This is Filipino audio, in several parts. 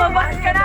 Lumabas ka na!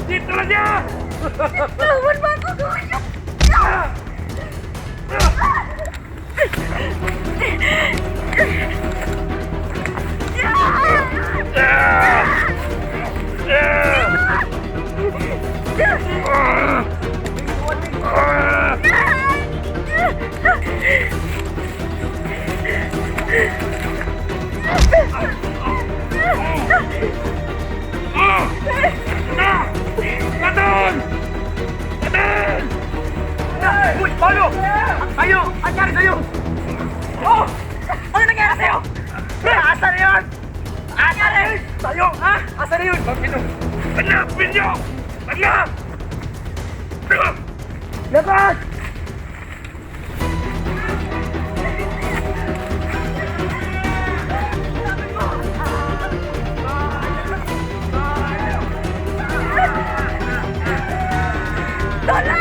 Dito na siya! Lawan ba ako gawin niyo? Laton! Laton! Uy, Paolo! Tayo! Ang nangyari sa'yo? Oh! Ano nangyari sa'yo? Asan na yun? Nangyari! Tayo! Ha? Asan na yun? Hanapin niyo! Hanap! Labas! Tolong!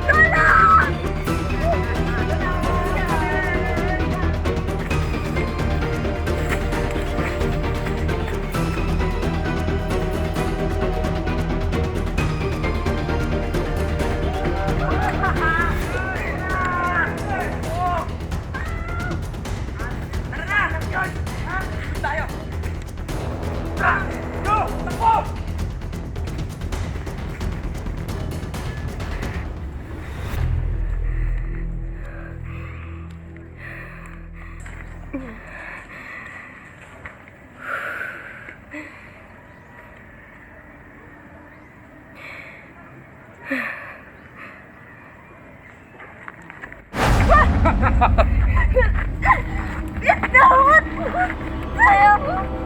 Tolong! Tara na! Yun! Ha? Bus tayo! Go! Takbo! Bitawan! Ayaw!